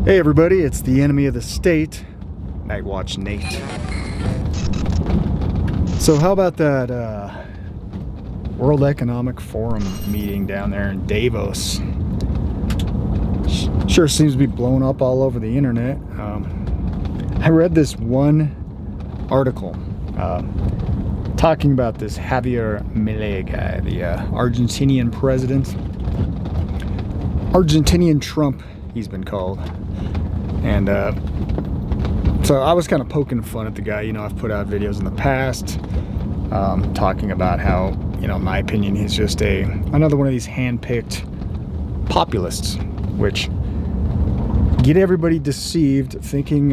Hey everybody, it's the enemy of the state, Night Watch Nate. So how about that World Economic Forum meeting down there in Davos? Sure seems to be blowing up all over the internet. I read this one article talking about this Javier Milei guy, the Argentinian president. Argentinian Trump, he's been called. And so I was kind of poking fun at the guy. You know, I've put out videos in the past talking about how, you know, in my opinion, he's just another one of these hand-picked populists, which get everybody deceived, thinking,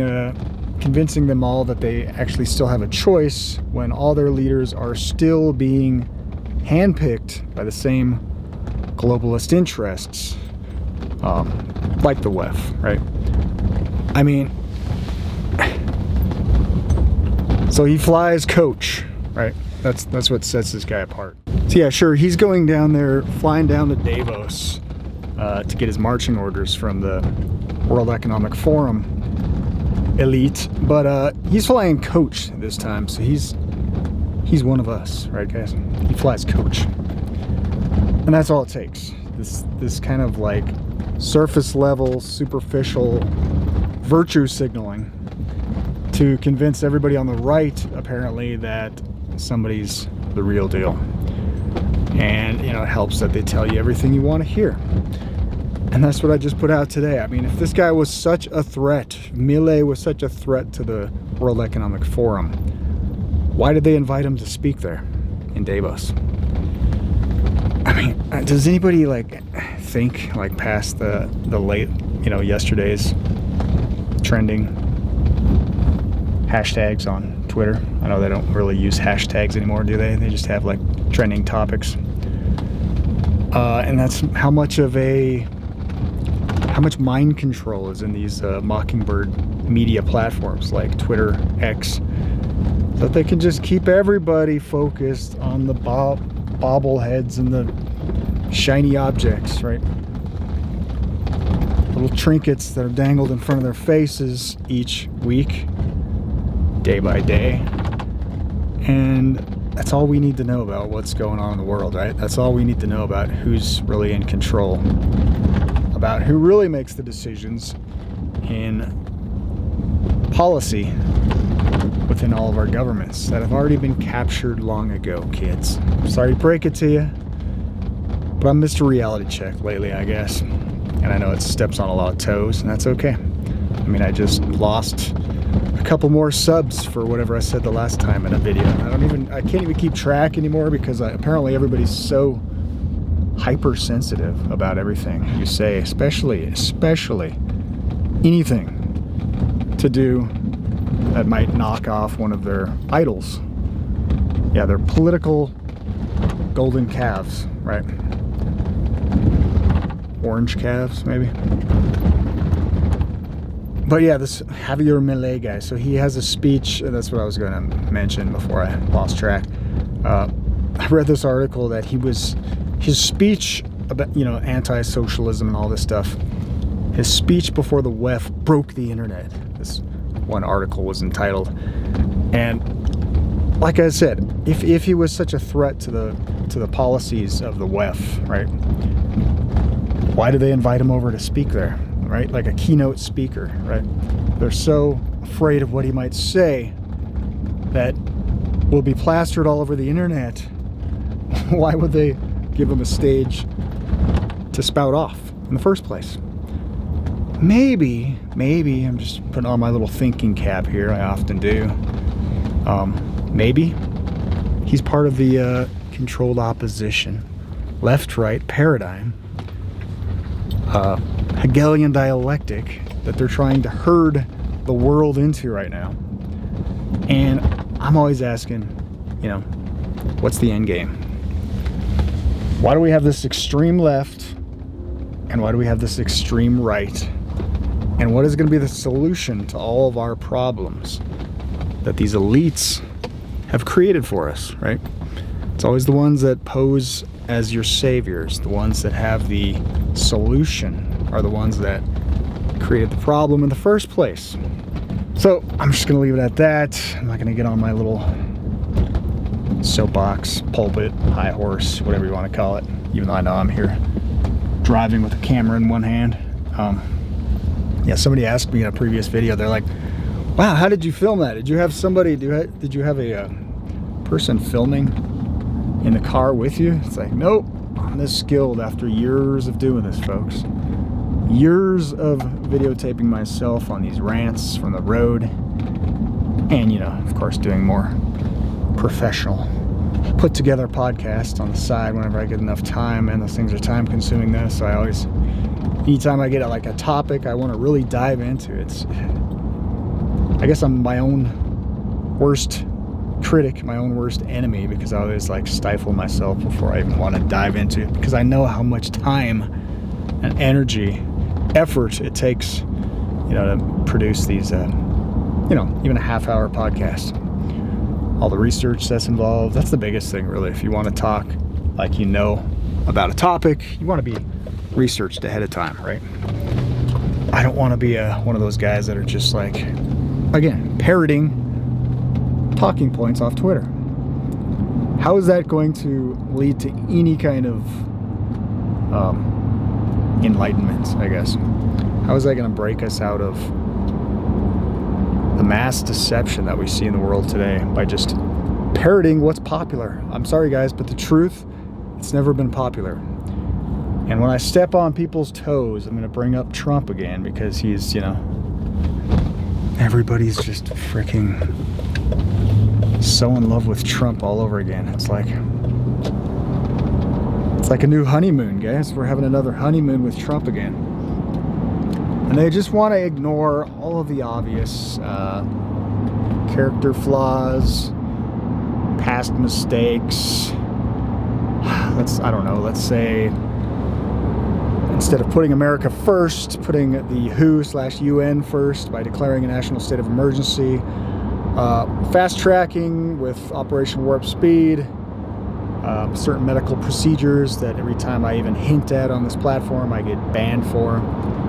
convincing them all that they actually still have a choice when all their leaders are still being handpicked by the same globalist interests, like the WEF, right? I mean, so he flies coach, right? That's what sets this guy apart. So yeah, sure, he's going down there, flying down to Davos to get his marching orders from the World Economic Forum elite, but he's flying coach this time, so he's one of us, right, guys? He flies coach, and that's all it takes. This kind of like surface level, superficial virtue signaling to convince everybody on the right, apparently, that somebody's the real deal. And, you know, it helps that they tell you everything you want to hear. And that's what I just put out today. I mean, if this guy was such a threat, Milei was such a threat to the World Economic Forum, why did they invite him to speak there in Davos? I mean, does anybody, like, think, like, past the late, you know, yesterday's trending hashtags on Twitter? I know they don't really use hashtags anymore, do they? They just have like trending topics. And that's how much mind control is in these mockingbird media platforms like Twitter, X, so that they can just keep everybody focused on the bobbleheads and the shiny objects, right? Little trinkets that are dangled in front of their faces each week, day by day. And that's all we need to know about what's going on in the world, right? That's all we need to know about who's really in control, about who really makes the decisions in policy within all of our governments that have already been captured long ago, kids. Sorry to break it to you, but I'm Mr. Reality Check lately, I guess. And I know it steps on a lot of toes, and that's okay. I mean, I just lost a couple more subs for whatever I said the last time in a video. I can't even keep track anymore because apparently everybody's so hypersensitive about everything you say, especially anything to do that might knock off one of their idols. Yeah, they're political golden calves, right? Orange calves, maybe. But yeah, this Javier Milei guy, so he has a speech, that's what I was going to mention before I lost track. I read this article that his speech about, you know, anti-socialism and all this stuff, his speech before the WEF broke the internet. This one article was entitled. And like I said, if he was such a threat to the policies of the WEF, right? Why do they invite him over to speak there, right? Like a keynote speaker, right? They're so afraid of what he might say that will be plastered all over the internet. Why would they give him a stage to spout off in the first place? Maybe, I'm just putting on my little thinking cap here, I often do. Maybe he's part of the controlled opposition, left-right paradigm, Hegelian dialectic that they're trying to herd the world into right now. And I'm always asking, you know, what's the end game? Why do we have this extreme left? And why do we have this extreme right? And what is going to be the solution to all of our problems that these elites have created for us, right? It's always the ones that pose as your saviors, the ones that have the solution, are the ones that created the problem in the first place. So I'm just gonna leave it at that. I'm not gonna get on my little soapbox, pulpit, high horse, whatever you want to call it, even though I know I'm here driving with a camera in one hand. Yeah, somebody asked me in a previous video, they're like, wow, how did you film that? Did you have somebody, did you have a person filming in the car with you? It's like, nope, I'm this skilled after years of doing this, folks. Years of videotaping myself on these rants from the road, and, you know, of course, doing more professional, put together podcasts on the side whenever I get enough time, and those things are time consuming though, so I always, anytime I get like a topic I want to really dive into, it's, I guess I'm my own worst critic, my own worst enemy, because I always like stifle myself before I even want to dive into it, because I know how much time and energy, effort it takes, you know, to produce these, you know, even a half-hour podcast. All the research that's involved, that's the biggest thing, really. If you want to talk like you know about a topic, you want to be researched ahead of time, right? I don't want to be one of those guys that are just like, again, parroting talking points off Twitter. How is that going to lead to any kind of enlightenment, I guess? How is that going to break us out of the mass deception that we see in the world today by just parroting what's popular? I'm sorry, guys, but the truth, it's never been popular. And when I step on people's toes, I'm going to bring up Trump again, because he's, you know, everybody's just freaking so in love with Trump all over again. It's like a new honeymoon, guys. We're having another honeymoon with Trump again. And they just want to ignore all of the obvious character flaws, past mistakes. Let's say, instead of putting America first, putting the WHO/UN first by declaring a national state of emergency, fast tracking with Operation Warp Speed, certain medical procedures that every time I even hint at on this platform, I get banned for,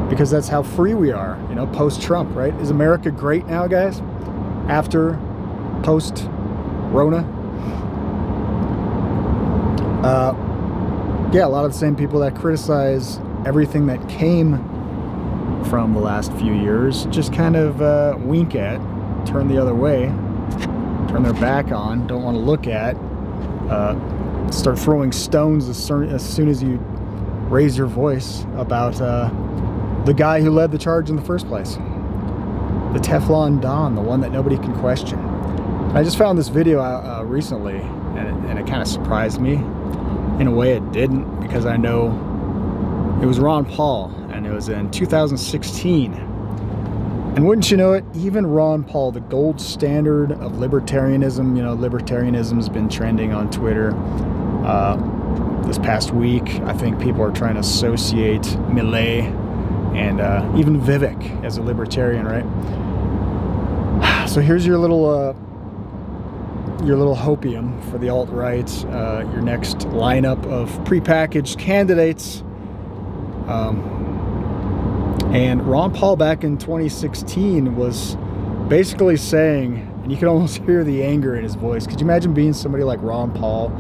because that's how free we are, you know, post-Trump, right? Is America great now, guys? After, post-Rona? Yeah, a lot of the same people that criticize everything that came from the last few years just kind of wink at, turn the other way, turn their back on, don't want to look at, start throwing stones as soon as you raise your voice about the guy who led the charge in the first place. The Teflon Don, the one that nobody can question. I just found this video recently, and it kind of surprised me. In a way it didn't, because I know it was Ron Paul, and it was in 2016. And wouldn't you know it, even Ron Paul, the gold standard of libertarianism, you know, libertarianism has been trending on Twitter this past week. I think people are trying to associate Milei and even Vivek as a libertarian, right? So here's your little hopium for the alt-right, your next lineup of prepackaged candidates. And Ron Paul back in 2016 was basically saying, and you can almost hear the anger in his voice. Could you imagine being somebody like Ron Paul,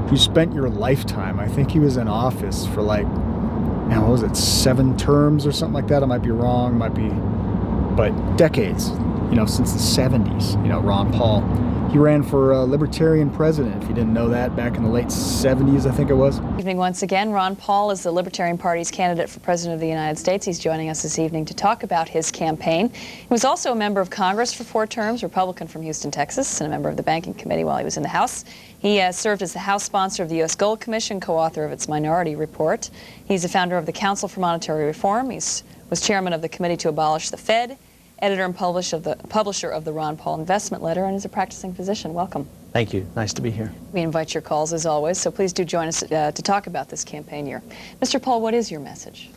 who spent your lifetime, I think he was in office for like, man, what was it, 7 terms or something like that? I might be wrong, but decades, you know, since the 70s, you know, Ron Paul. He ran for Libertarian president, if you didn't know that, back in the late 70s, I think it was. Good evening once again. Ron Paul is the Libertarian Party's candidate for President of the United States. He's joining us this evening to talk about his campaign. He was also a member of Congress for 4 terms, Republican from Houston, Texas, and a member of the Banking Committee while he was in the House. He served as the House sponsor of the U.S. Gold Commission, co-author of its Minority Report. He's a founder of the Council for Monetary Reform. He was chairman of the Committee to Abolish the Fed, editor and publisher of the Ron Paul Investment Letter, and is a practicing physician. Welcome. Thank you. Nice to be here. We invite your calls as always, so please do join us to talk about this campaign year. Mr. Paul, what is your message?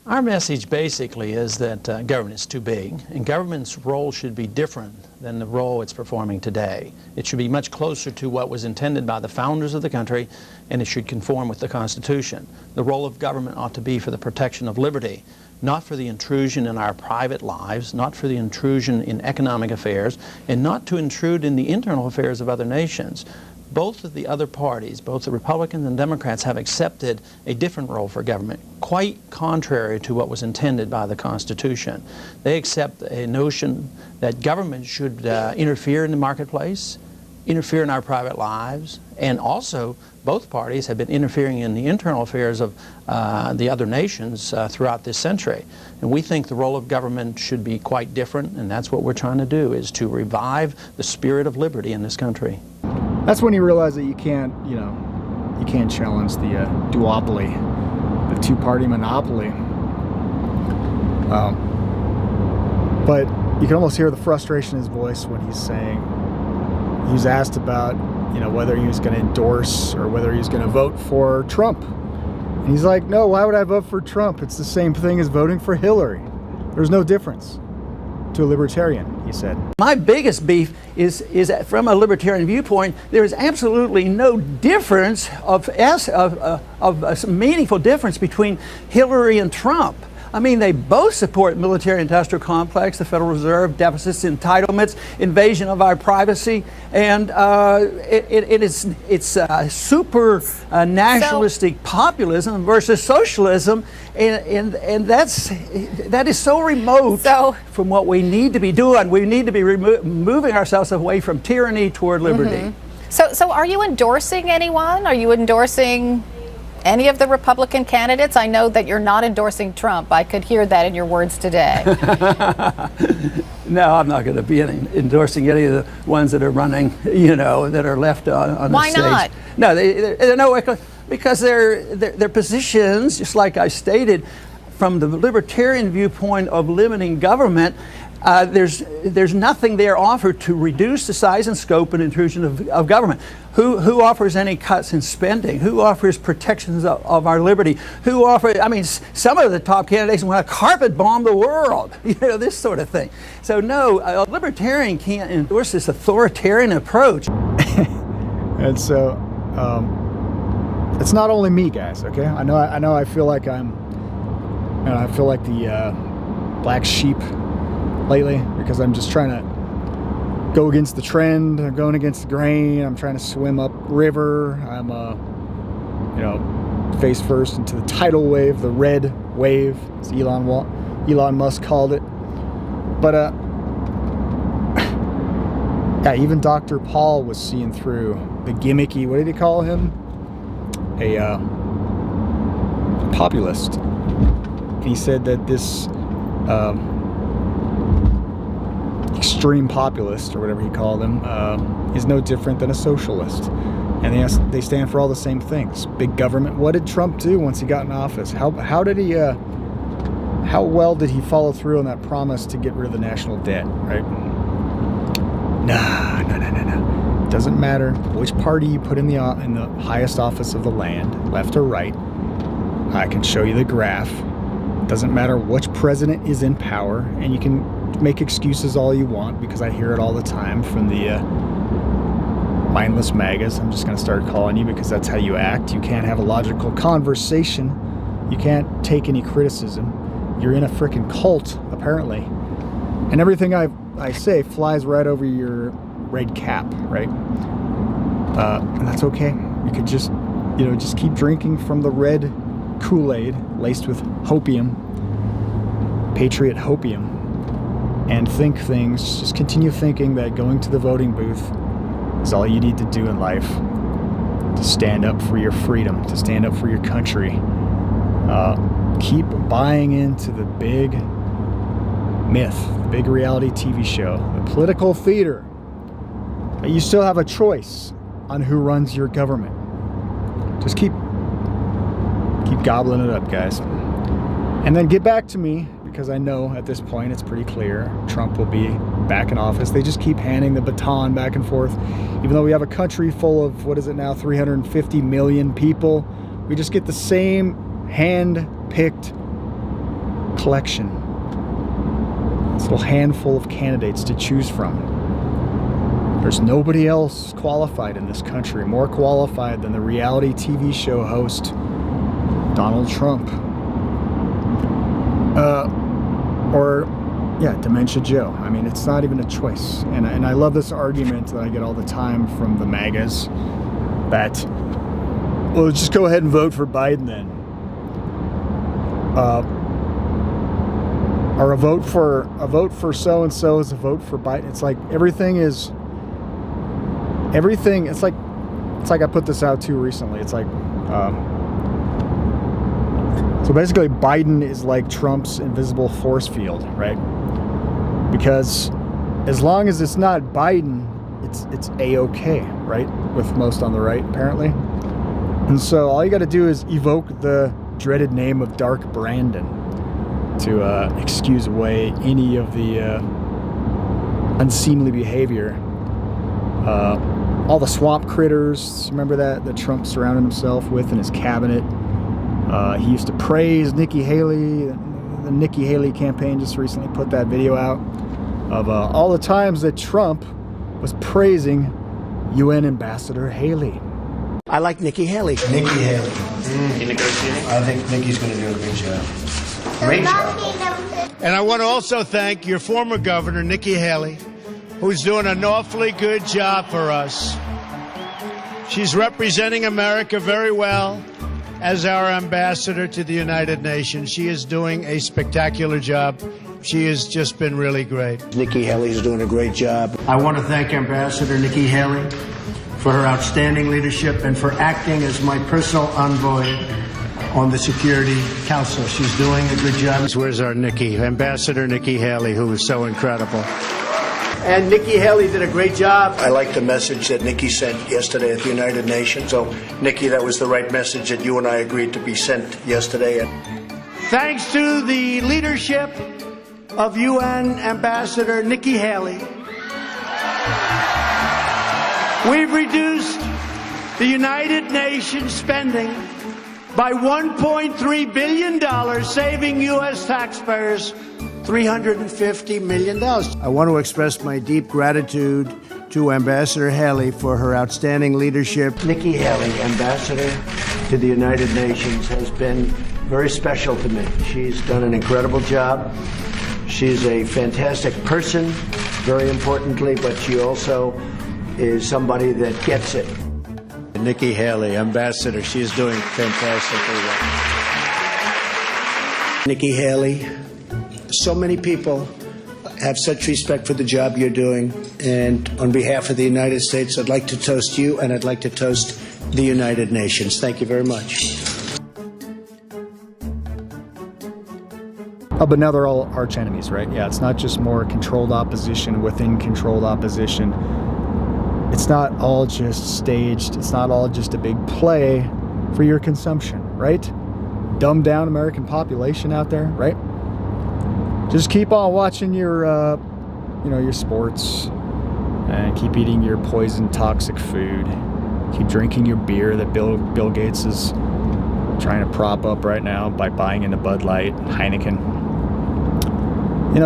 Our message basically is that government is too big, and government's role should be different than the role it's performing today. It should be much closer to what was intended by the founders of the country, and it should conform with the Constitution. The role of government ought to be for the protection of liberty, not for the intrusion in our private lives, not for the intrusion in economic affairs, and not to intrude in the internal affairs of other nations. Both of the other parties, both the Republicans and Democrats, have accepted a different role for government, quite contrary to what was intended by the Constitution. They accept a notion that government should interfere in the marketplace, interfere in our private lives, and also both parties have been interfering in the internal affairs of the other nations throughout this century. And we think the role of government should be quite different, and that's what we're trying to do, is to revive the spirit of liberty in this country. That's when you realize that you can't challenge the duopoly, the two-party monopoly. But you can almost hear the frustration in his voice when he's saying, he was asked about, whether he was going to endorse or whether he was going to vote for Trump. And he's like, no, why would I vote for Trump? It's the same thing as voting for Hillary. There's no difference to a libertarian, he said. My biggest beef is that from a libertarian viewpoint, there is absolutely no difference of meaningful difference between Hillary and Trump. I mean, they both support military-industrial complex, the Federal Reserve, deficits, entitlements, invasion of our privacy, and it's super nationalistic populism versus socialism, and that is so remote from what we need to be doing. We need to be moving ourselves away from tyranny toward liberty. So are you endorsing anyone? Are you endorsing any of the Republican candidates? I know that you're not endorsing Trump. I could hear that in your words today. No, I'm not going to be endorsing any of the ones that are running, that are left on Why the stage. not? No, they're no, because their positions, just like I stated, from the libertarian viewpoint of limiting government, there's nothing there offered to reduce the size and scope and intrusion of government. Who offers any cuts in spending? Who offers protections of our liberty? Who offers, some of the top candidates want to carpet bomb the world, this sort of thing. So no, a libertarian can't endorse this authoritarian approach. And so, it's not only me, guys, okay? I know I feel like I feel like the black sheep lately, because I'm just trying to go against the trend. I'm going against the grain. I'm trying to swim up river. I'm face first into the tidal wave, the red wave, as Elon Musk called it. But yeah, even Dr. Paul was seeing through the gimmicky, what did he call him? A populist. And he said that this extreme populist, or whatever he called them, is no different than a socialist. And they stand for all the same things. Big government. What did Trump do once he got in office? How well did he follow through on that promise to get rid of the national debt, right? No. Doesn't matter which party you put in the highest office of the land, left or right. I can show you the graph. Doesn't matter which president is in power, and you can make excuses all you want, because I hear it all the time from the mindless MAGAs. I'm just going to start calling you, because that's how you act. You can't have a logical conversation. You can't take any criticism. You're in a freaking cult, apparently. And everything I say flies right over your red cap, right? And that's okay. You could just keep drinking from the red Kool-Aid laced with hopium, patriot hopium, and think things. Just continue thinking that going to the voting booth is all you need to do in life to stand up for your freedom, to stand up for your country. Keep buying into the big myth, the big reality TV show, the political theater. You still have a choice on who runs your government. Just keep gobbling it up, guys. And then get back to me, because I know at this point it's pretty clear Trump will be back in office. They just keep handing the baton back and forth. Even though we have a country full of, 350 million people, we just get the same hand-picked collection. This little handful of candidates to choose from. There's nobody else qualified in this country, more qualified than the reality TV show host, Donald Trump. Or, yeah, Dementia Joe. I mean, it's not even a choice. And I love this argument that I get all the time from the MAGAs that, well, just go ahead and vote for Biden then. Or a vote for so and so is a vote for Biden. It's like everything. It's like I put this out too recently. It's like so basically Biden is like Trump's invisible force field, right? Because as long as it's not Biden, it's a-okay, right? With most on the right, apparently. And so all you got to do is evoke the dreaded name of Dark Brandon to excuse away any of the unseemly behavior. All the swamp critters, remember that Trump surrounded himself with in his cabinet. He used to praise Nikki Haley. The Nikki Haley campaign just recently put that video out of all the times that Trump was praising UN Ambassador Haley. I like Nikki Haley. Nikki Haley. You negotiating? I think Nikki's going to do a good job. Great job. And I want to also thank your former governor, Nikki Haley, who's doing an awfully good job for us. She's representing America very well as our ambassador to the United Nations. She is doing a spectacular job. She has just been really great. Nikki Haley's doing a great job. I want to thank Ambassador Nikki Haley for her outstanding leadership and for acting as my personal envoy on the Security Council. She's doing a good job. Where's our Nikki? Ambassador Nikki Haley, who is so incredible. And Nikki Haley did a great job. I like the message that Nikki sent yesterday at the United Nations. So, Nikki, that was the right message that you and I agreed to be sent yesterday. Thanks to the leadership of UN Ambassador Nikki Haley, we've reduced the United Nations spending by $1.3 billion, saving U.S. taxpayers $350 million. I want to express my deep gratitude to Ambassador Haley for her outstanding leadership. Nikki Haley, Ambassador to the United Nations, has been very special to me. She's done an incredible job. She's a fantastic person, very importantly, but she also is somebody that gets it. Nikki Haley, Ambassador, she's doing fantastically well. Nikki Haley, so many people have such respect for the job you're doing, and on behalf of the United States, I'd like to toast you, and I'd like to toast the United Nations. Thank you very much. Oh, but now they're all arch enemies, right? Yeah, it's not just more controlled opposition within controlled opposition. It's not all just staged. It's not all just a big play for your consumption, right? Dumbed down American population out there, right? Just keep on watching your, your sports, and keep eating your poison, toxic food. Keep drinking your beer that Bill Gates is trying to prop up right now by buying into Bud Light, Heineken.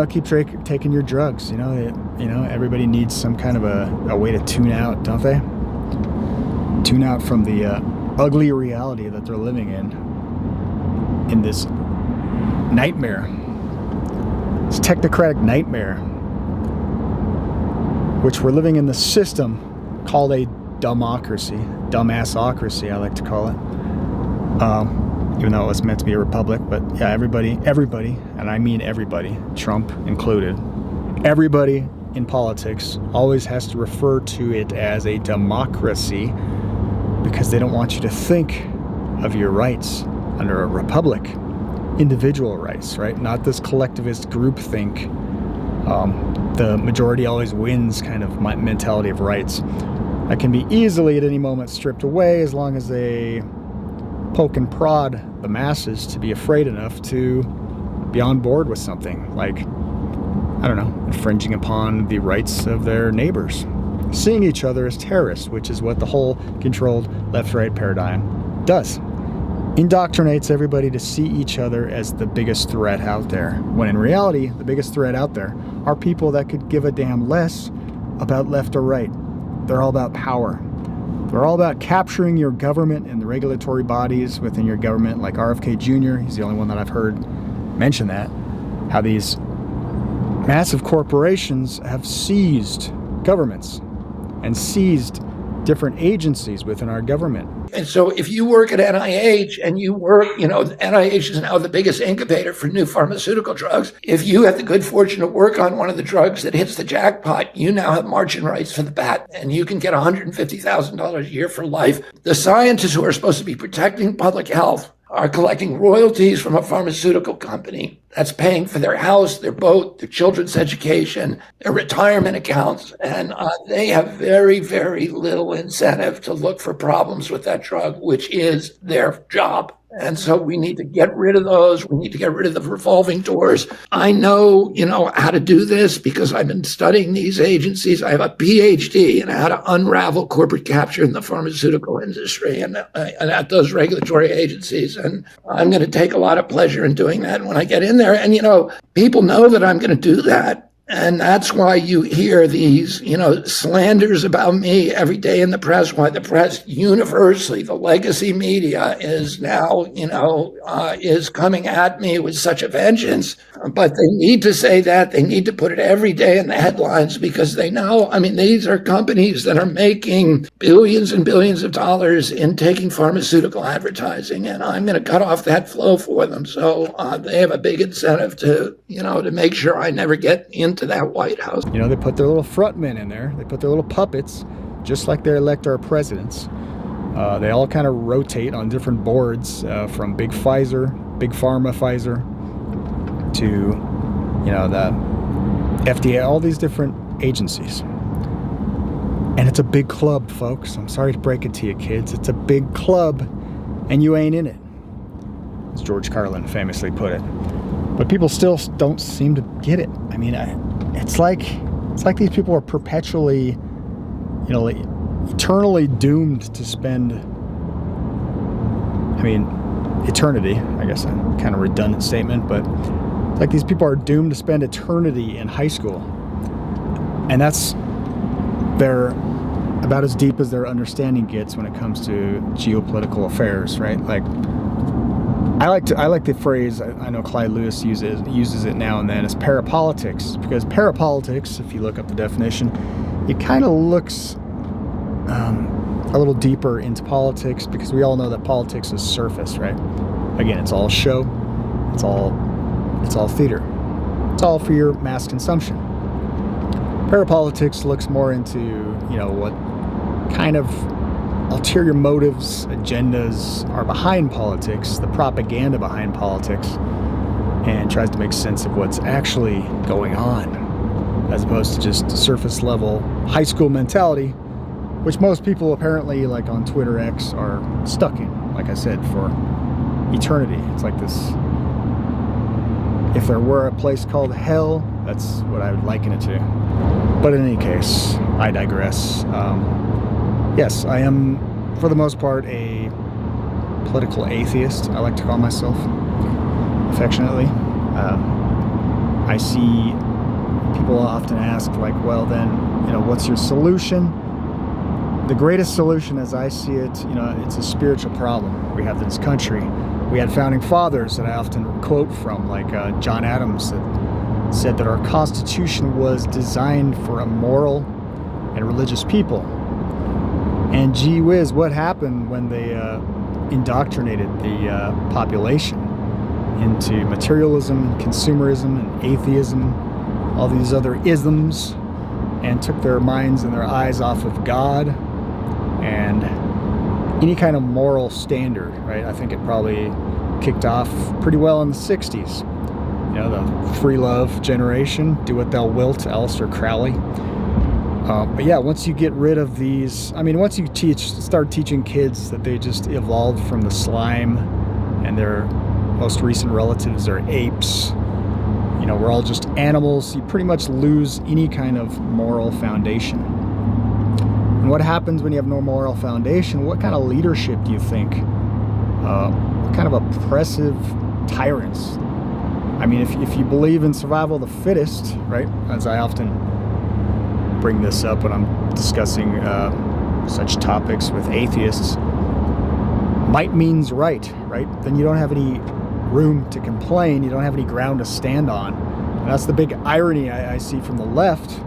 Keep taking your drugs. Everybody needs some kind of a way to tune out, don't they? Tune out from the ugly reality that they're living in this nightmare. This technocratic nightmare, which we're living in the system called a dumbocracy, dumbassocracy, I like to call it. Even though it was meant to be a republic, but yeah, everybody, and I mean everybody, Trump included, everybody in politics always has to refer to it as a democracy because they don't want you to think of your rights under a republic. Individual rights, right? Not this collectivist groupthink, the majority always wins kind of mentality of rights that can be easily at any moment stripped away as long as they poke and prod the masses to be afraid enough to be on board with something like, I don't know, infringing upon the rights of their neighbors, seeing each other as terrorists, which is what the whole controlled left-right paradigm does. Indoctrinates everybody to see each other as the biggest threat out there, when in reality, the biggest threat out there are people that could give a damn less about left or right. They're all about power. They're all about capturing your government and the regulatory bodies within your government, like RFK Jr., he's the only one that I've heard mention that, how these massive corporations have seized governments and seized different agencies within our government. And so if you work at NIH and you work, NIH is now the biggest incubator for new pharmaceutical drugs. If you have the good fortune to work on one of the drugs that hits the jackpot, you now have margin rights for the patent, and you can get $150,000 a year for life. The scientists who are supposed to be protecting public health are collecting royalties from a pharmaceutical company that's paying for their house, their boat, their children's education, their retirement accounts. And they have very, very little incentive to look for problems with that drug, which is their job. And so we need to get rid of those. We need to get rid of the revolving doors. I know, how to do this because I've been studying these agencies. I have a PhD in how to unravel corporate capture in the pharmaceutical industry and at those regulatory agencies. And I'm going to take a lot of pleasure in doing that when I get in there. And, people know that I'm going to do that. And that's why you hear these, slanders about me every day in the press, why the press universally, the legacy media is now, is coming at me with such a vengeance. But they need to say that. They need to put it every day in the headlines because they know, these are companies that are making billions and billions of dollars in taking pharmaceutical advertising. And I'm going to cut off that flow for them. So they have a big incentive to make sure I never get into that White House. They put their little front men in there. They put their little puppets, just like they elect our presidents. They all kind of rotate on different boards, from big pharma Pfizer, to, the FDA, all these different agencies. And it's a big club, folks. I'm sorry to break it to you, kids. It's a big club, and you ain't in it, as George Carlin famously put it. But people still don't seem to get it. It's like these people are perpetually, eternally doomed to spend, eternity, I guess a kind of redundant statement, but it's like these people are doomed to spend eternity in high school. And they're about as deep as their understanding gets when it comes to geopolitical affairs, right? I like the phrase, I know Clyde Lewis uses it now and then, as parapolitics, because parapolitics, if you look up the definition, it kind of looks a little deeper into politics, because we all know that politics is surface, right? Again, it's all show, it's all theater, it's all for your mass consumption. Parapolitics looks more into, what kind of ulterior motives, agendas are behind politics, the propaganda behind politics, and tries to make sense of what's actually going on, as opposed to just surface level high school mentality, which most people apparently, like on Twitter X, are stuck in, like I said, for eternity. It's like this, if there were a place called hell, that's what I would liken it to. But in any case, I digress. Yes, I am, for the most part, a political atheist. I like to call myself, affectionately. I see people often ask, well then, what's your solution? The greatest solution, as I see it, it's a spiritual problem we have in this country. We had founding fathers that I often quote from, like John Adams, that said that our Constitution was designed for a moral and religious people. And gee whiz, what happened when they indoctrinated the population into materialism, consumerism, and atheism, all these other isms, and took their minds and their eyes off of God and any kind of moral standard, right? I think it probably kicked off pretty well in the 60s. The free love generation, do what thou wilt, Aleister Crowley. But yeah, once you get rid of these, once you start teaching kids that they just evolved from the slime and their most recent relatives are apes, we're all just animals, you pretty much lose any kind of moral foundation. And what happens when you have no moral foundation? What kind of leadership do you think? What kind of oppressive tyrants? If you believe in survival of the fittest, right, as I often bring this up when I'm discussing such topics with atheists, might means right? Then you don't have any room to complain. You don't have any ground to stand on. And that's the big irony I see from the left,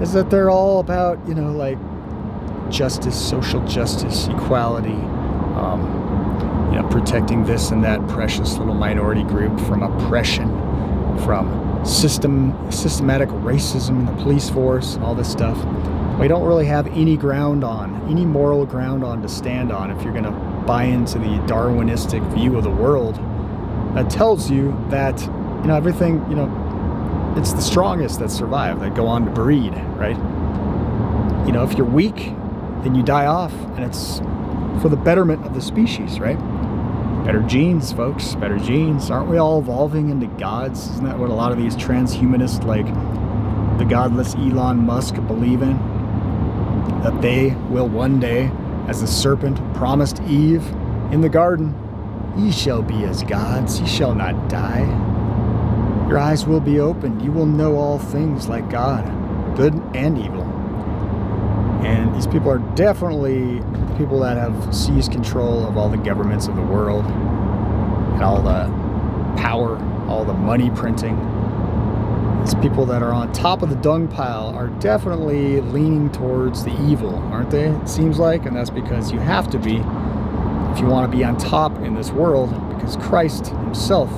is that they're all about, like justice, social justice, equality, protecting this and that precious little minority group from oppression, from systematic racism in the police force, and all this stuff. We don't really have any moral ground on to stand on if you're going to buy into the Darwinistic view of the world that tells you that, everything, it's the strongest that survive, that go on to breed, right? If you're weak, then you die off, and it's for the betterment of the species, right? Better genes, folks, better genes. Aren't we all evolving into gods? Isn't that what a lot of these transhumanists, like the godless Elon Musk, believe in? That they will one day, as the serpent promised Eve in the garden, ye shall be as gods, ye shall not die. Your eyes will be opened, you will know all things like God, good and evil. And these people are definitely people that have seized control of all the governments of the world and all the power, all the money printing. These people that are on top of the dung pile are definitely leaning towards the evil, aren't they? It seems like, and that's because you have to be if you want to be on top in this world, because Christ himself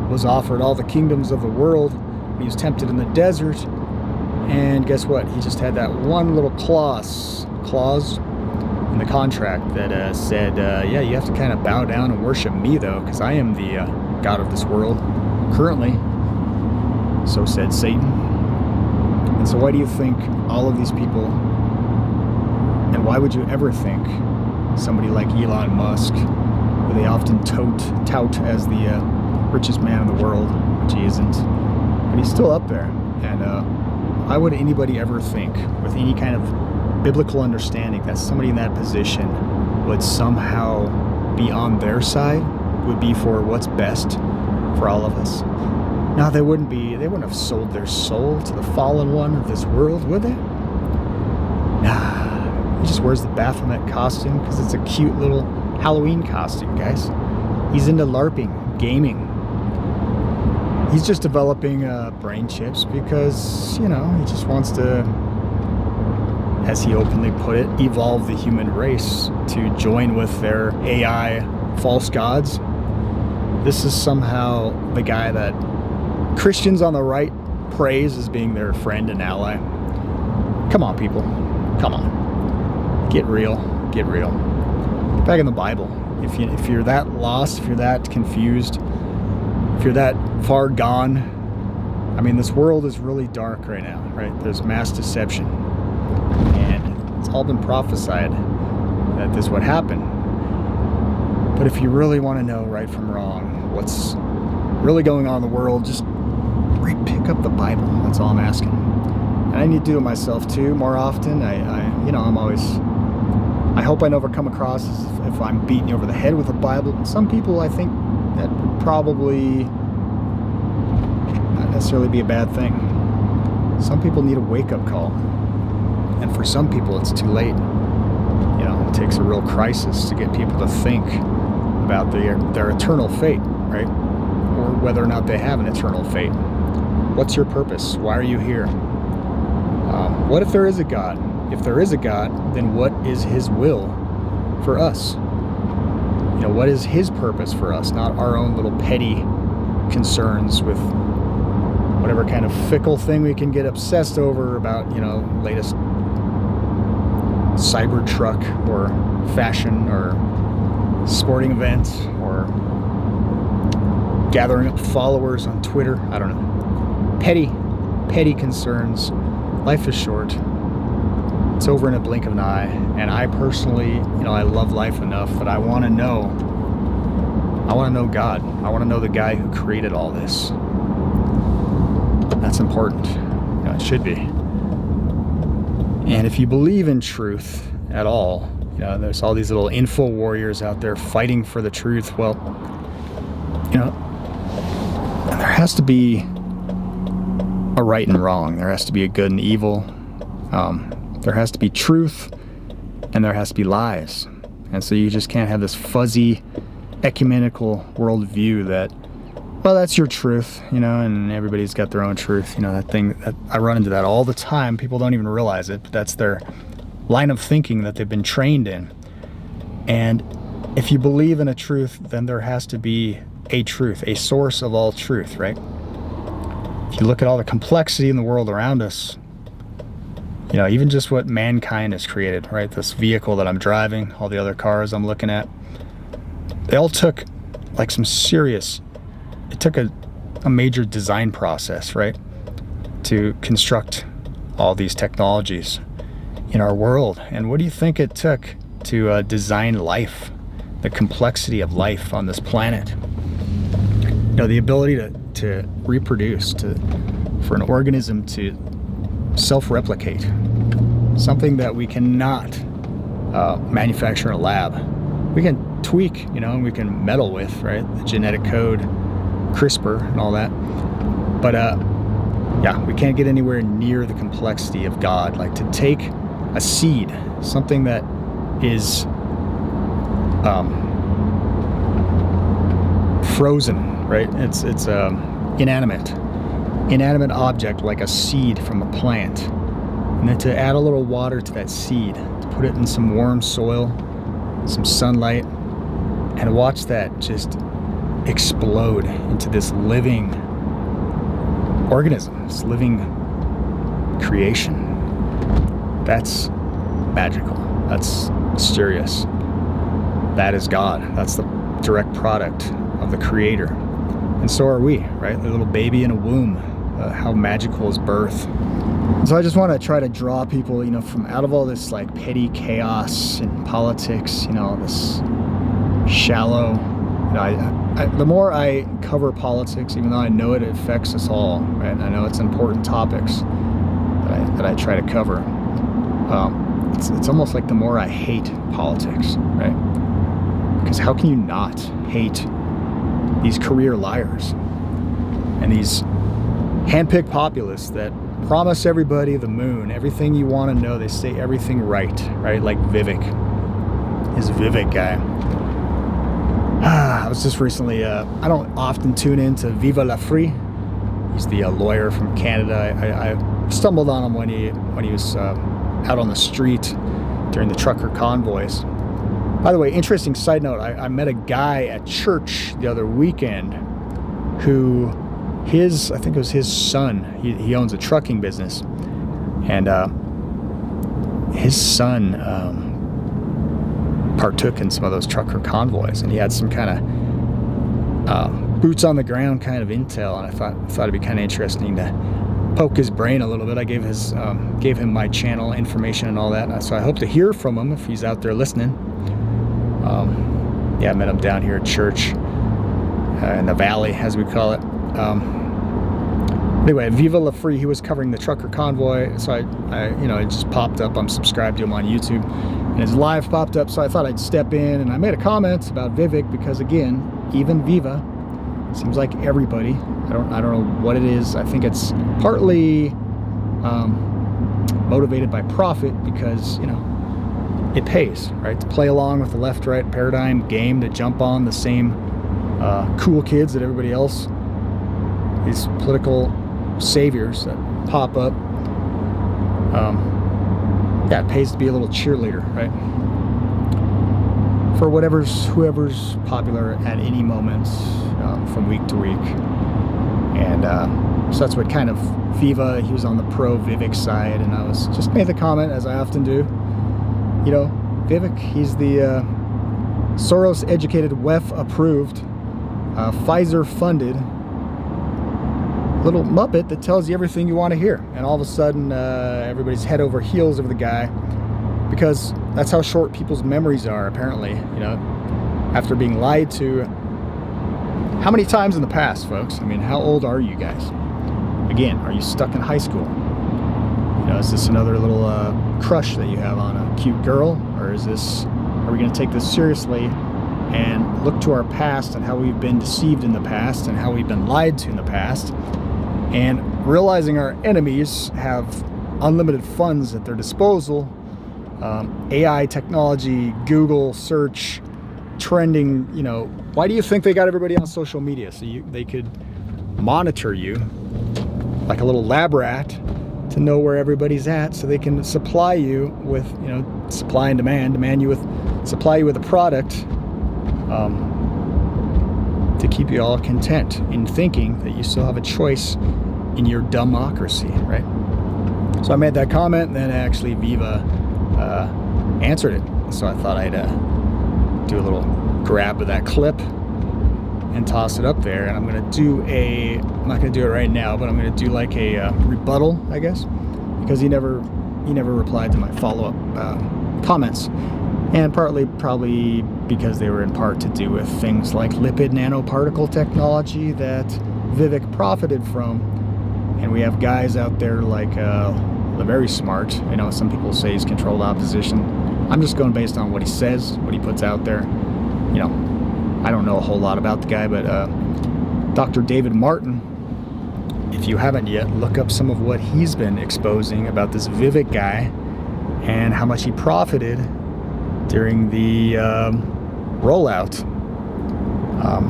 was offered all the kingdoms of the world when he was tempted in the desert. And guess what? He just had that one little clause in the contract that said, yeah, you have to kind of bow down and worship me, though, because I am the God of this world currently. So said Satan. And so why do you think all of these people, and why would you ever think somebody like Elon Musk, who they often tout as the richest man in the world, which he isn't, but he's still up there. And why would anybody ever think, with any kind of biblical understanding, that somebody in that position would somehow be on their side, would be for what's best for all of us? No, they wouldn't have sold their soul to the fallen one of this world, would they? Nah, he just wears the Baphomet costume because it's a cute little Halloween costume, guys. He's into LARPing, gaming. He's just developing brain chips because, he just wants to, as he openly put it, evolve the human race to join with their AI false gods. This is somehow the guy that Christians on the right praise as being their friend and ally. Come on, people. Come on. Get real. Get real. Get back in the Bible. If you're that lost, if you're that confused, if you're that far gone, I mean, this world is really dark right now, right? There's mass deception. And it's all been prophesied that this would happen. But if you really want to know right from wrong, what's really going on in the world, just pick up the Bible. That's all I'm asking. And I need to do it myself too more often. I hope I never come across as if I'm beating you over the head with the Bible. But some people, I think that would probably not necessarily be a bad thing. Some people need a wake-up call. And for some people, it's too late. It takes a real crisis to get people to think about their eternal fate, right? Or whether or not they have an eternal fate. What's your purpose? Why are you here? What if there is a God? If there is a God, then what is his will for us? What is his purpose for us? Not our own little petty concerns with whatever kind of fickle thing we can get obsessed over about, latest cyber truck or fashion or sporting event or gathering up followers on Twitter. I don't know. Petty concerns. Life is short. It's over in a blink of an eye. And I personally, I love life enough that I want to know God. I want to know the guy who created all this. That's important. It should be. And if you believe in truth at all, there's all these little info warriors out there fighting for the truth. Well, there has to be a right and wrong. There has to be a good and evil. There has to be truth, and there has to be lies. And so you just can't have this fuzzy, ecumenical worldview that well, that's your truth, you know, and everybody's got their own truth. You know, that thing, that I run into that all the time. People don't even realize it, but that's their line of thinking that they've been trained in. And if you believe in a truth, then there has to be a truth, a source of all truth, right? If you look at all the complexity in the world around us, you know, even just what mankind has created, right? This vehicle that I'm driving, all the other cars I'm looking at, they all took like some serious, it took a major design process, right? To construct all these technologies in our world. And what do you think it took to design life, the complexity of life on this planet? You know, the ability to reproduce, for an organism to self-replicate, something that we cannot manufacture in a lab. We can tweak, you know, and we can meddle with, right? The genetic code, CRISPR and all that. But yeah, we can't get anywhere near the complexity of God. Like to take a seed, something that is frozen, right? It's inanimate object like a seed from a plant, and then to add a little water to that seed, to put it in some warm soil, some sunlight, and watch that just explode into this living organism, this living creation. That's magical. That's mysterious. That is God. That's the direct product of the Creator. And so are we, right? The little baby in a womb. How magical is birth. So I just want to try to draw people, you know, from out of all this like petty chaos in politics, you know, this shallow, you know, the more I cover politics, even though I know it affects us all, right? I know it's important topics that I try to cover. It's almost like the more I hate politics, right? Because how can you not hate these career liars and these hand-picked populists that promise everybody the moon, everything you want to know? They say everything right? Like Vivek, his Vivek guy. I was just recently, I don't often tune into Viva LaFree. He's the lawyer from Canada. I stumbled on him when he was out on the street during the trucker convoys. By the way, interesting side note, I met a guy at church the other weekend who I think it was his son, he owns a trucking business, and his son partook in some of those trucker convoys, and he had some kind of boots on the ground kind of intel, and I thought it'd be kind of interesting to poke his brain a little bit. I gave him my channel information and all that, so I hope to hear from him if he's out there listening. Yeah, I met him down here at church in the valley, as we call it. Anyway, Viva LaFree, he was covering the trucker convoy, so it just popped up. I'm subscribed to him on YouTube, and his live popped up, so I thought I'd step in, and I made a comment about Vivek because, again, even Viva, seems like everybody, I don't know what it is. I think it's partly motivated by profit because, you know, it pays, right? To play along with the left-right paradigm game, to jump on the same cool kids that everybody else, these political saviors that pop up. Yeah, it pays to be a little cheerleader, right? For whoever's popular at any moment from week to week. And so that's what kind of Viva, he was on the pro-Vivek side, and I was just made the comment, as I often do, you know, Vivek, he's the Soros-educated, WEF-approved, Pfizer-funded little muppet that tells you everything you want to hear. And all of a sudden, everybody's head over heels over the guy, because that's how short people's memories are, apparently, you know, after being lied to. How many times in the past, folks? I mean, how old are you guys? Again, are you stuck in high school? You know, is this another little crush that you have on a cute girl? Or are we going to take this seriously and look to our past and how we've been deceived in the past and how we've been lied to in the past, and realizing our enemies have unlimited funds at their disposal, AI technology, Google search, trending, why do you think they got everybody on social media? So they could monitor you like a little lab rat to know where everybody's at, so they can supply you with, supply and supply you with a product to keep you all content in thinking that you still have a choice in your dumbocracy, right? So I made that comment, and then actually Viva answered it. So I thought I'd do a little grab of that clip and toss it up there. And I'm going to do I'm not going to do it right now, but I'm going to do like a rebuttal, I guess, because he never replied to my follow-up comments. And partly probably because they were in part to do with things like lipid nanoparticle technology that Vivek profited from. And we have guys out there like they're very smart. Some people say he's controlled opposition. I'm just going based on what he says, what he puts out there. I don't know a whole lot about the guy, but Dr. David Martin, if you haven't yet, look up some of what he's been exposing about this Vivek guy and how much he profited during the rollout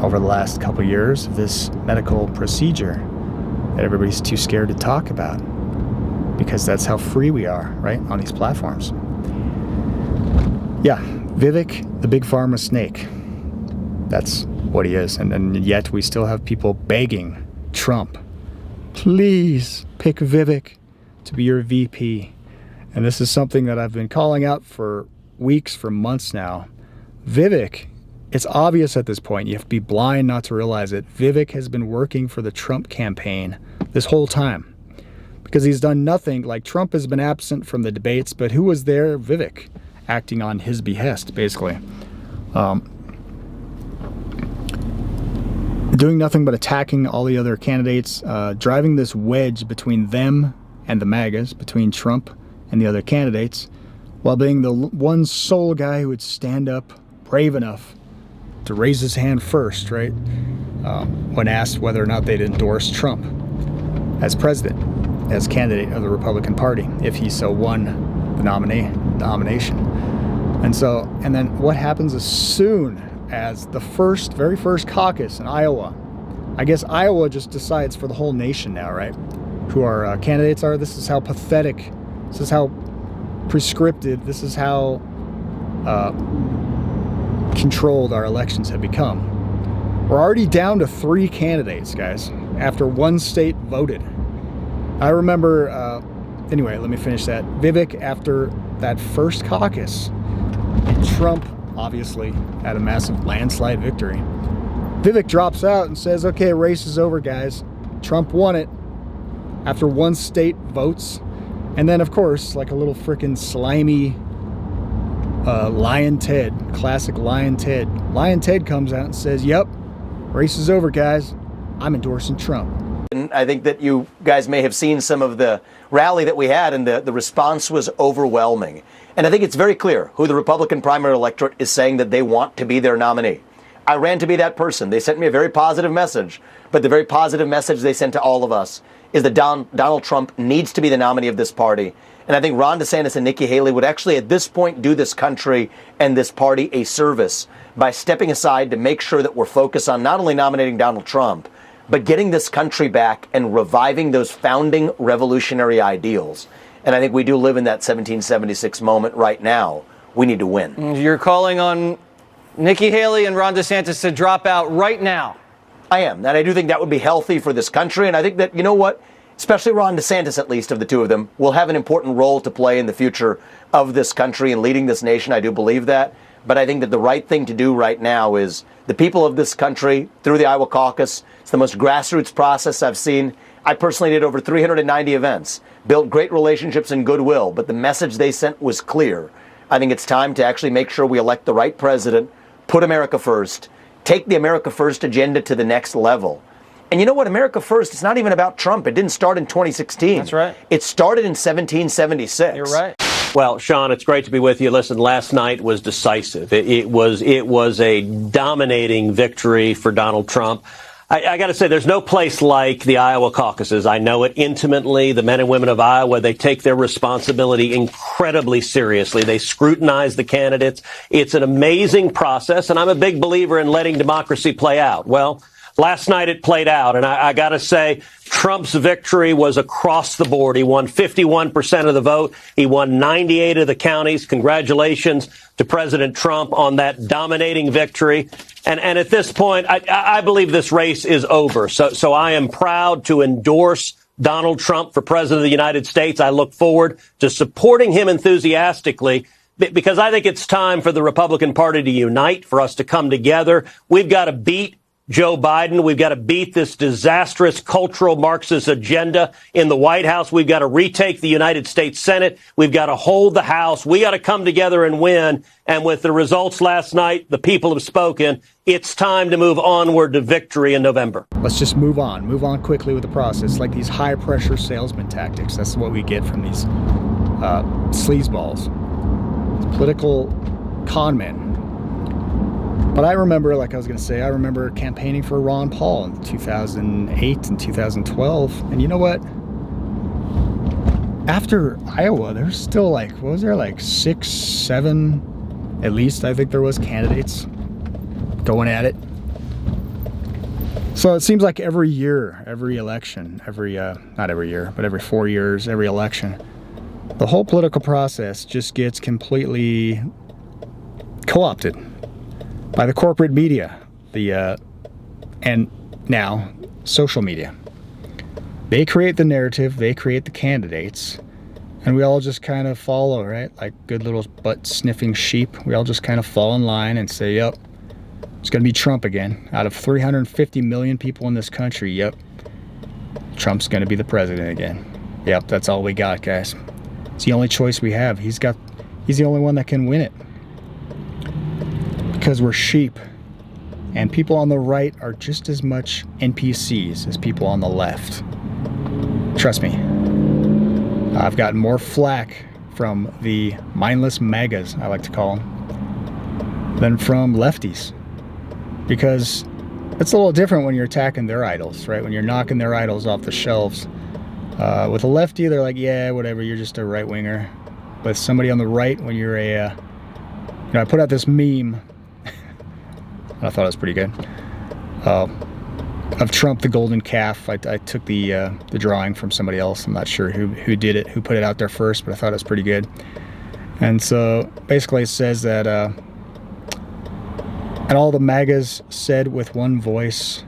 over the last couple years of this medical procedure that everybody's too scared to talk about, because that's how free we are, right, on these platforms. Yeah, Vivek, the big pharma snake. That's what he is. And yet we still have people begging Trump, please pick Vivek to be your VP. And this is something that I've been calling out for weeks, for months now. Vivek, it's obvious at this point. You have to be blind not to realize it. Vivek has been working for the Trump campaign this whole time because he's done nothing. Like, Trump has been absent from the debates, but who was there? Vivek, acting on his behest, basically. Doing nothing but attacking all the other candidates, driving this wedge between them and the MAGAs, between Trump and the other candidates, while being the one sole guy who would stand up, brave enough to raise his hand first, right, when asked whether or not they'd endorse Trump as president, as candidate of the Republican Party, if he so won the nomination. And then what happens as soon as the very first caucus in Iowa? I guess Iowa just decides for the whole nation now, right, who our candidates are. This is how pathetic, this is how prescriptive, this is how controlled our elections have become. We're already down to 3 candidates, guys, after one state voted. I remember, anyway, let me finish that. Vivek, after that first caucus, Trump obviously had a massive landslide victory. Vivek drops out and says, okay, race is over, guys. Trump won it after one state votes. And then, of course, like a little freaking slimy Lion Ted, classic Lion Ted. Lion Ted comes out and says, yep, race is over, guys. I'm endorsing Trump. And I think that you guys may have seen some of the rally that we had, and the response was overwhelming. And I think it's very clear who the Republican primary electorate is saying that they want to be their nominee. I ran to be that person. They sent me a very positive message, but the very positive message they sent to all of us is that Donald Trump needs to be the nominee of this party. And I think Ron DeSantis and Nikki Haley would actually at this point do this country and this party a service by stepping aside to make sure that we're focused on not only nominating Donald Trump, but getting this country back and reviving those founding revolutionary ideals. And I think we do live in that 1776 moment right now. We need to win. You're calling on Nikki Haley and Ron DeSantis to drop out right now. I am. And I do think that would be healthy for this country. And I think that, you know what, especially Ron DeSantis, at least of the two of them, will have an important role to play in the future of this country and leading this nation. I do believe that. But I think that the right thing to do right now is the people of this country, through the Iowa caucus, it's the most grassroots process I've seen. I personally did over 390 events, built great relationships and goodwill, but the message they sent was clear. I think it's time to actually make sure we elect the right president, put America first, take the America First agenda to the next level. And you know what? America First, it's not even about Trump. It didn't start in 2016. That's right. It started in 1776. You're right. Well, Sean, it's great to be with you. Listen, last night was decisive. It was a dominating victory for Donald Trump. I got to say, there's no place like the Iowa caucuses. I know it intimately. The men and women of Iowa, they take their responsibility incredibly seriously. They scrutinize the candidates. It's an amazing process, and I'm a big believer in letting democracy play out. Well, last night it played out, and I got to say, Trump's victory was across the board. He won 51% of the vote. He won 98 of the counties. Congratulations to President Trump on that dominating victory. And at this point, I believe this race is over. So I am proud to endorse Donald Trump for President of the United States. I look forward to supporting him enthusiastically, because I think it's time for the Republican Party to unite, for us to come together. We've got to beat Joe Biden. We've got to beat this disastrous cultural Marxist agenda in the White House. We've got to retake the United States Senate. We've got to hold the House. We got to come together and win. And with the results last night, the people have spoken. It's time to move onward to victory in November. Let's just move on quickly with the process, like these high pressure salesman tactics. That's what we get from these sleazeballs, political con men. But I remember, like I was going to say, I remember campaigning for Ron Paul in 2008 and 2012. And you know what? After Iowa, there's still like, what was there, like 6, 7, at least I think there was, candidates going at it. So it seems like every year, every election, not every year, but every 4 years, every election, the whole political process just gets completely co-opted by the corporate media, and now social media. They create the narrative, they create the candidates, and we all just kind of follow, right? Like good little butt-sniffing sheep. We all just kind of fall in line and say, yep, it's going to be Trump again. Out of 350 million people in this country, yep, Trump's going to be the president again. Yep, that's all we got, guys. It's the only choice we have. He's the only one that can win it. Because we're sheep, and people on the right are just as much NPCs as people on the left. Trust me. I've gotten more flack from the mindless MAGAs, I like to call them, than from lefties. Because it's a little different when you're attacking their idols, right? When you're knocking their idols off the shelves. With a lefty, they're like, yeah, whatever, you're just a right-winger. With somebody on the right, when you're a... I put out this meme, I thought it was pretty good, of Trump the golden calf. I took the drawing from somebody else. I'm not sure who did it, who put it out there first, but I thought it was pretty good. And so basically it says that, and all the MAGAs said with one voice,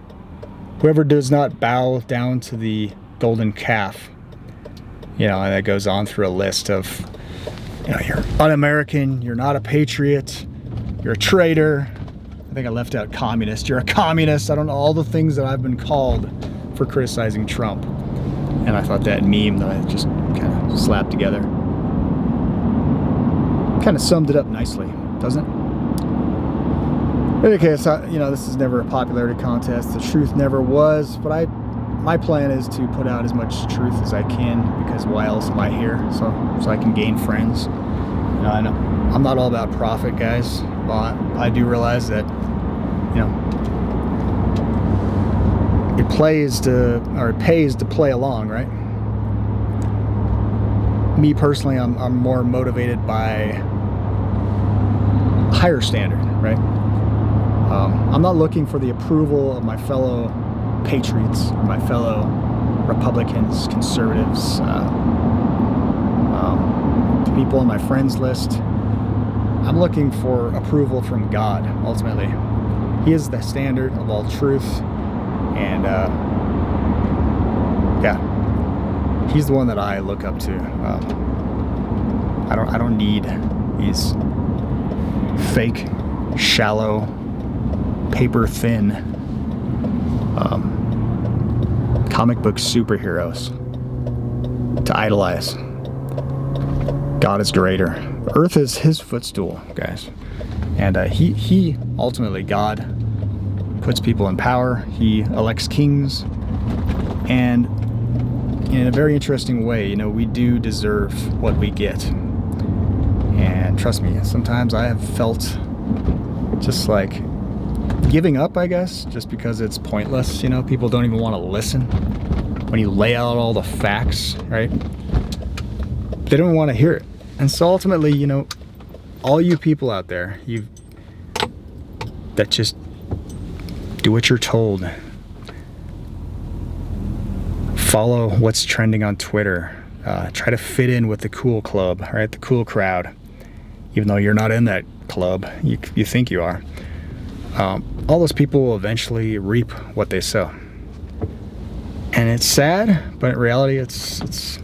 whoever does not bow down to the golden calf, and that goes on through a list of, you're un-American, you're not a patriot, you're a traitor. I think I left out communist. You're a communist. I don't know, all the things that I've been called for criticizing Trump. And I thought that meme that I just kind of slapped together kind of summed it up nicely, doesn't it? In any case, this is never a popularity contest. The truth never was, but my plan is to put out as much truth as I can, because why else am I here? So I can gain friends. I know I'm not all about profit, guys, but I do realize that, it pays to play along, right? Me personally, I'm more motivated by higher standard, right? I'm not looking for the approval of my fellow patriots or my fellow Republicans, conservatives, the people on my friends list. I'm looking for approval from God, ultimately. He is the standard of all truth, and he's the one that I look up to. I don't need these fake, shallow, paper thin comic book superheroes to idolize. God is greater. The earth is his footstool, guys. And he ultimately, God, puts people in power. He elects kings. And in a very interesting way, we do deserve what we get. And trust me, sometimes I have felt just like giving up, I guess, just because it's pointless. You know, people don't even want to listen when you lay out all the facts, right? They don't want to hear it. And so ultimately, you know, all you people out there, that just do what you're told. Follow what's trending on Twitter. Try to fit in with the cool club, right? The cool crowd. Even though you're not in that club, you think you are. All those people will eventually reap what they sow. And it's sad, but in reality, it's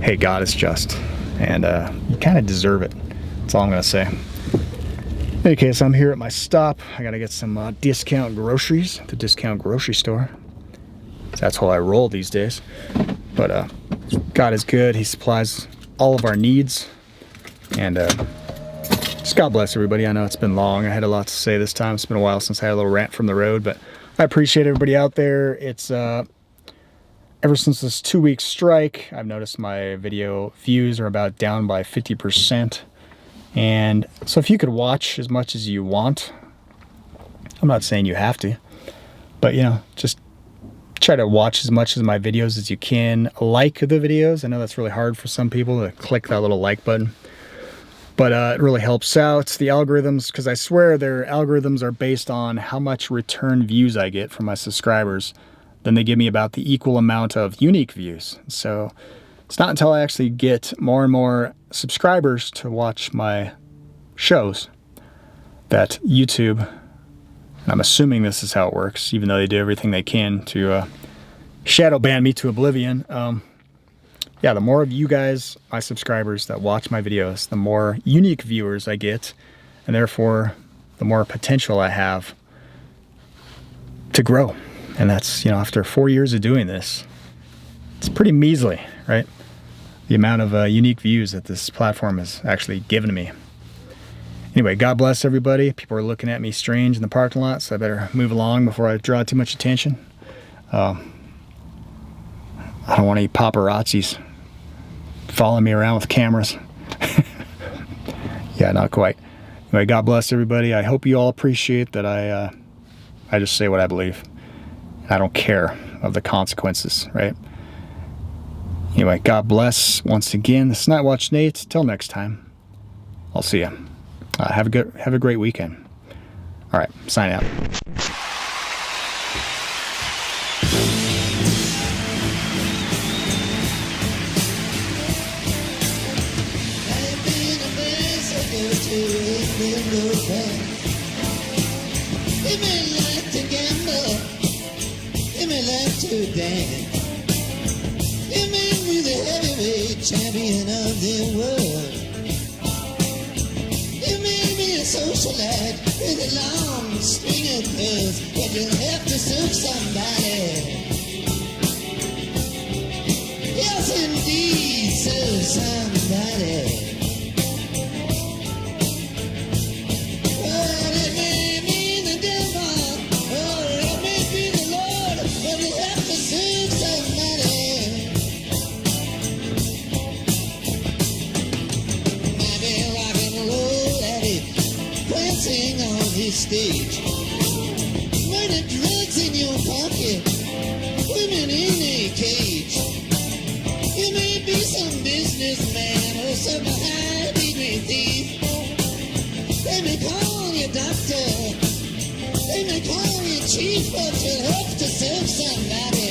hey, God is just. And you kind of deserve it. That's all I'm going to say. In any case, I'm here at my stop. I got to get some discount groceries at the discount grocery store. That's how I roll these days. But God is good. He supplies all of our needs. And just God bless everybody. I know it's been long. I had a lot to say this time. It's been a while since I had a little rant from the road. But I appreciate everybody out there. It's ever since this 2-week strike, I've noticed my video views are about down by 50%. And so if you could watch as much as you want, I'm not saying you have to, but you know, just try to watch as much of my videos as you can. Like the videos. I know that's really hard for some people to click that little like button, but it really helps out. The algorithms, because I swear their algorithms are based on how much return views I get from my subscribers. Then they give me about the equal amount of unique views. So it's not until I actually get more and more subscribers to watch my shows that YouTube, and I'm assuming this is how it works, even though they do everything they can to shadow ban me to oblivion. Yeah, the more of you guys, my subscribers, that watch my videos, the more unique viewers I get, and therefore the more potential I have to grow. And that's, you know, after 4 years of doing this, it's pretty measly, right? The amount of unique views that this platform has actually given me. Anyway, God bless everybody. People are looking at me strange in the parking lot, so I better move along before I draw too much attention. I don't want any paparazzis following me around with cameras. Yeah, not quite. Anyway, God bless everybody. I hope you all appreciate that I just say what I believe. I don't care of the consequences, right? Anyway, God bless once again. This is Night Watch Nate. Till next time, I'll see you. Have a great weekend. All right, sign out. To dance. You made me the heavyweight champion of the world. You made me a socialite with a long string of pearls, but you'll have to serve somebody. Yes, indeed, serve somebody. Stage. Murder drugs in your pocket, women in a cage. You may be some businessman or some high-degree thief. They may call you doctor, they may call you chief, but you'll have to serve somebody.